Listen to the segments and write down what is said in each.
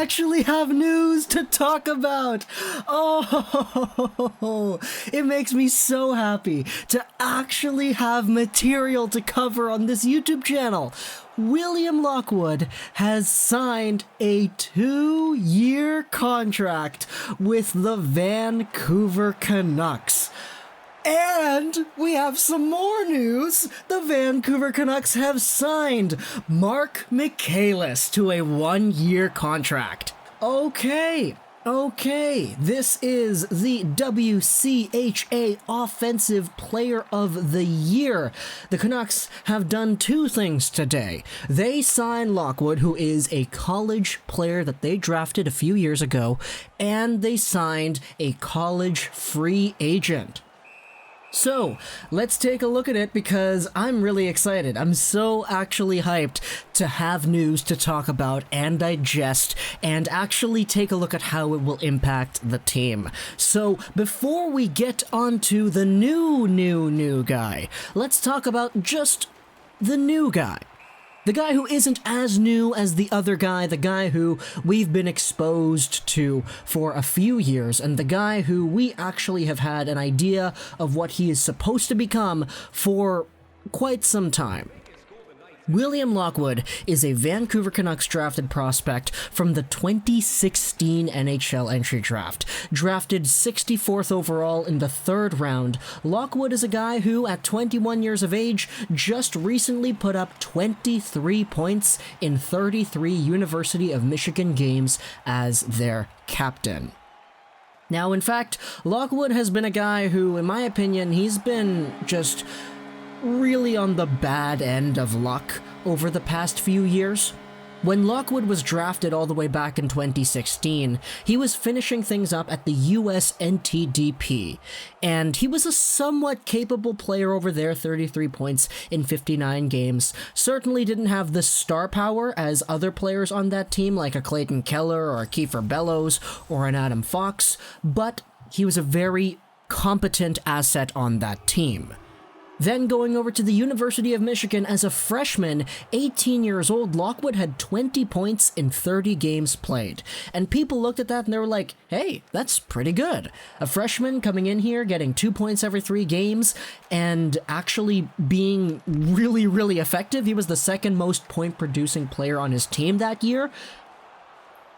actually have news to talk about. Oh, it makes me so happy to actually have material to cover on this YouTube channel. William Lockwood has signed a 2-year contract with the Vancouver Canucks. And we have some more news. The Vancouver Canucks have signed Marc Michaelis to a 1-year contract. Okay, this is the WCHA Offensive Player of the Year. The Canucks have done 2 things today. They signed Lockwood, who is a college player that they drafted a few years ago, and they signed a college free agent. So, let's take a look at it because I'm really excited. I'm so actually hyped to have news to talk about and digest and actually take a look at how it will impact the team. So, before we get onto the new guy, let's talk about just the new guy. The guy who isn't as new as the other guy, the guy who we've been exposed to for a few years, and the guy who we actually have had an idea of what he is supposed to become for quite some time. William Lockwood is a Vancouver Canucks drafted prospect from the 2016 NHL Entry Draft. Drafted 64th overall in the 3rd round, Lockwood is a guy who, at 21 years of age, just recently put up 23 points in 33 University of Michigan games as their captain. Now, in fact, Lockwood has been a guy who, in my opinion, he's been just really on the bad end of luck over the past few years. When Lockwood was drafted all the way back in 2016, he was finishing things up at the USNTDP, and he was a somewhat capable player over there, 33 points in 59 games. Certainly didn't have the star power as other players on that team, like a Clayton Keller or a Kiefer Bellows or an Adam Fox, but he was a very competent asset on that team. Then going over to the University of Michigan as a freshman, 18 years old, Lockwood had 20 points in 30 games played. And people looked at that and they were like, hey, that's pretty good. A freshman coming in here, getting 2 points every 3 games, and actually being really, really effective. He was the 2nd most point-producing player on his team that year.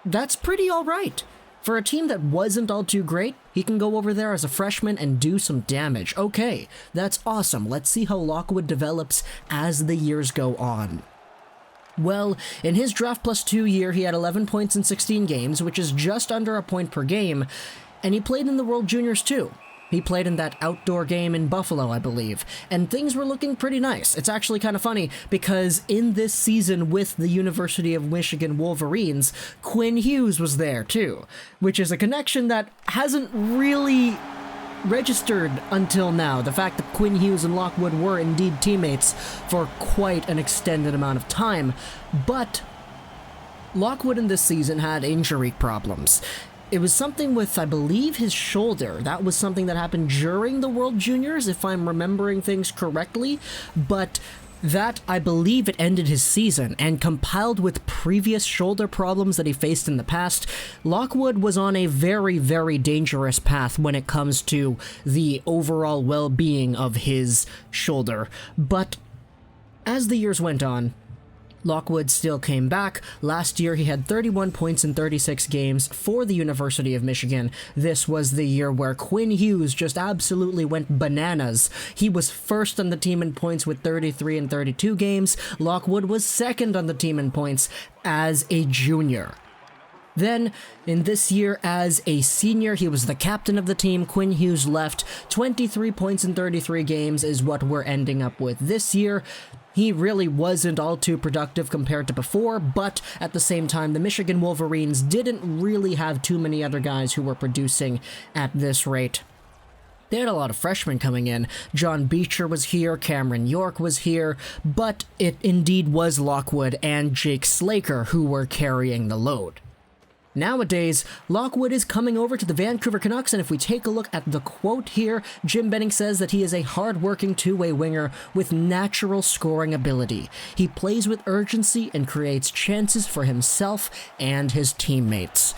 That's pretty all right. For a team that wasn't all too great, he can go over there as a freshman and do some damage. Okay, that's awesome. Let's see how Lockwood develops as the years go on. Well, in his Draft Plus 2 year, he had 11 points in 16 games, which is just under a point per game, and he played in the World Juniors too. He played in that outdoor game in Buffalo, I believe, and things were looking pretty nice. It's actually kind of funny because in this season with the University of Michigan Wolverines, Quinn Hughes was there too, which is a connection that hasn't really registered until now. The fact that Quinn Hughes and Lockwood were indeed teammates for quite an extended amount of time, but Lockwood in this season had injury problems. It was something with, I believe, his shoulder. That was something that happened during the World Juniors, if I'm remembering things correctly. But that, I believe, it ended his season, and compiled with previous shoulder problems that he faced in the past, Lockwood was on a very, very dangerous path when it comes to the overall well-being of his shoulder. But as the years went on, Lockwood still came back. Last year, he had 31 points in 36 games for the University of Michigan. This was the year where Quinn Hughes just absolutely went bananas. He was 1st on the team in points with 33 in 32 games. Lockwood was 2nd on the team in points as a junior. Then, in this year as a senior, he was the captain of the team. Quinn Hughes left. 23 points in 33 games is what we're ending up with this year. He really wasn't all too productive compared to before, but at the same time, the Michigan Wolverines didn't really have too many other guys who were producing at this rate. They had a lot of freshmen coming in. John Beecher was here, Cameron York was here, but it indeed was Lockwood and Jake Slaker who were carrying the load. Nowadays, Lockwood is coming over to the Vancouver Canucks, and if we take a look at the quote here, Jim Benning says that he is a hard-working two-way winger with natural scoring ability. He plays with urgency and creates chances for himself and his teammates.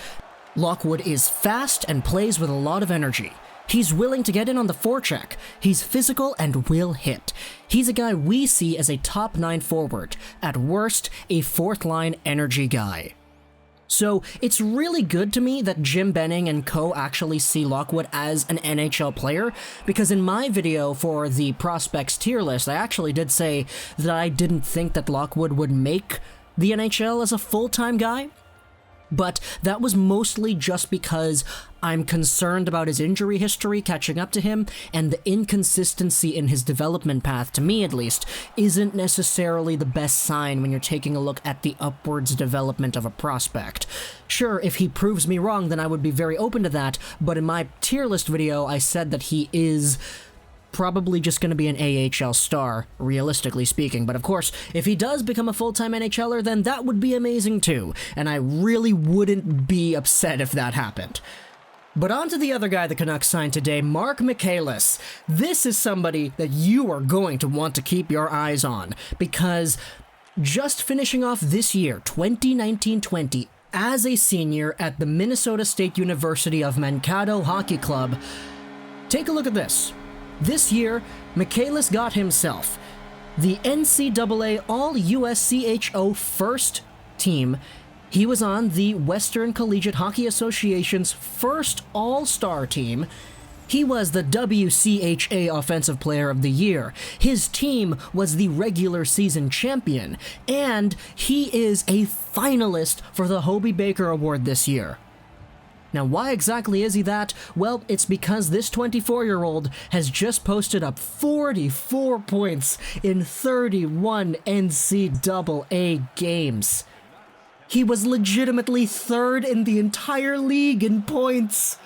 Lockwood is fast and plays with a lot of energy. He's willing to get in on the forecheck. He's physical and will hit. He's a guy we see as a top 9 forward. At worst, a fourth-line energy guy. So it's really good to me that Jim Benning and co actually see Lockwood as an NHL player, because in my video for the prospects tier list, I actually did say that I didn't think that Lockwood would make the NHL as a full-time guy. But that was mostly just because I'm concerned about his injury history catching up to him, and the inconsistency in his development path, to me at least, isn't necessarily the best sign when you're taking a look at the upwards development of a prospect. Sure, if he proves me wrong, then I would be very open to that, but in my tier list video, I said that he is probably just going to be an AHL star, realistically speaking. But of course, if he does become a full-time NHLer, then that would be amazing too, and I really wouldn't be upset if that happened. But on to the other guy the Canucks signed today, Marc Michaelis. This is somebody that you are going to want to keep your eyes on, because just finishing off this year, 2019-20, as a senior at the Minnesota State University of Mankato Hockey Club, take a look at this. This year, Michaelis got himself the NCAA All-USCHO first team. He was on the Western Collegiate Hockey Association's first All-Star team. He was the WCHA Offensive Player of the Year. His team was the regular season champion, and he is a finalist for the Hobey Baker Award this year. Now, why exactly is he that? Well, it's because this 24-year-old has just posted up 44 points in 31 NCAA games. He was legitimately third in the entire league in points.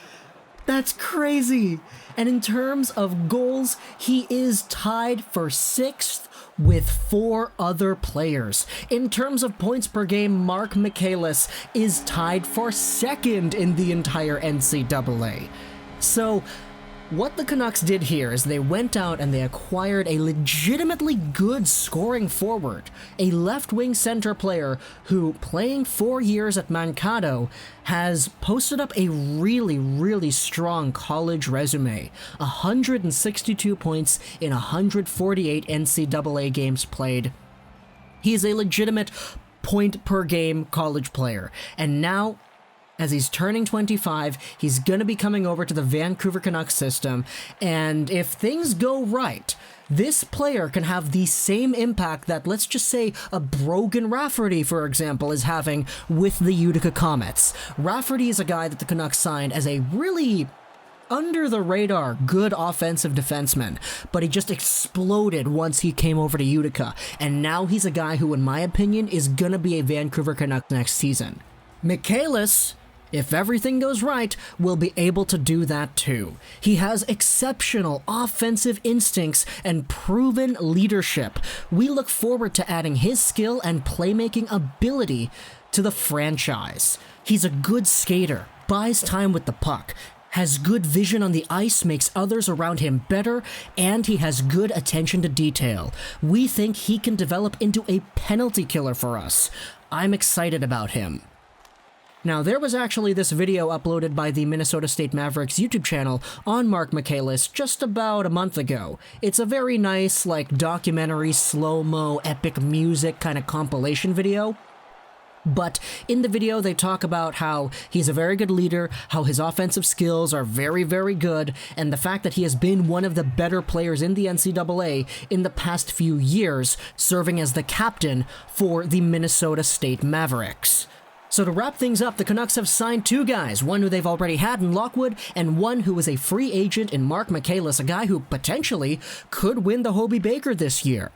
That's crazy. And in terms of goals, he is tied for 6th with 4 other players. In terms of points per game, Marc Michaelis is tied for 2nd in the entire NCAA. So, what the Canucks did here is they went out and they acquired a legitimately good scoring forward, a left-wing center player who, playing 4 years at Mankato, has posted up a really, really strong college resume. 162 points in 148 NCAA games played. He is a legitimate point-per-game college player, and now, as he's turning 25, he's going to be coming over to the Vancouver Canucks system, and if things go right, this player can have the same impact that, let's just say, a Brogan Rafferty, for example, is having with the Utica Comets. Rafferty is a guy that the Canucks signed as a really under-the-radar good offensive defenseman, but he just exploded once he came over to Utica, and now he's a guy who, in my opinion, is going to be a Vancouver Canuck next season. Michaelis, if everything goes right, will be able to do that too. He has exceptional offensive instincts and proven leadership. We look forward to adding his skill and playmaking ability to the franchise. He's a good skater, buys time with the puck, has good vision on the ice, makes others around him better, and he has good attention to detail. We think he can develop into a penalty killer for us. I'm excited about him. Now, there was actually this video uploaded by the Minnesota State Mavericks YouTube channel on Marc Michaelis just about a month ago. It's a very nice, documentary, slow-mo, epic music kind of compilation video. But in the video, they talk about how he's a very good leader, how his offensive skills are very, very good, and the fact that he has been one of the better players in the NCAA in the past few years, serving as the captain for the Minnesota State Mavericks. So to wrap things up, the Canucks have signed 2 guys, one who they've already had in Lockwood, and one who is a free agent in Marc Michaelis, a guy who potentially could win the Hobey Baker this year.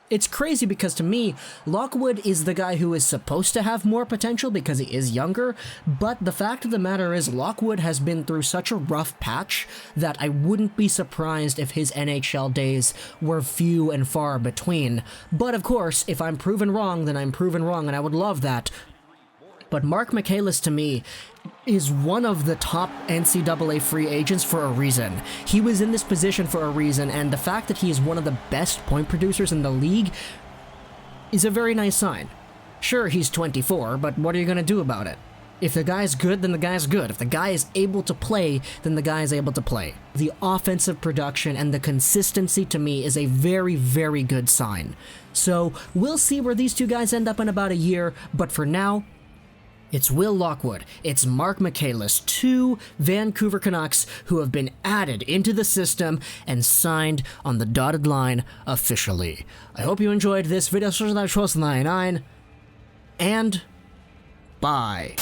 It's crazy because to me, Lockwood is the guy who is supposed to have more potential because he is younger, but the fact of the matter is Lockwood has been through such a rough patch that I wouldn't be surprised if his NHL days were few and far between. But of course, if I'm proven wrong, then I'm proven wrong, and I would love that. but Marc Michaelis, to me, is one of the top NCAA free agents for a reason. He was in this position for a reason, and the fact that he is one of the best point producers in the league is a very nice sign. Sure, he's 24, but what are you going to do about it? If the guy's good, then the guy's good. If the guy is able to play, then the guy is able to play. The offensive production and the consistency, to me, is a very, very good sign. So we'll see where these two guys end up in about a year, but for now, it's Will Lockwood, it's Marc Michaelis, two Vancouver Canucks who have been added into the system and signed on the dotted line officially. I hope you enjoyed this video, and bye.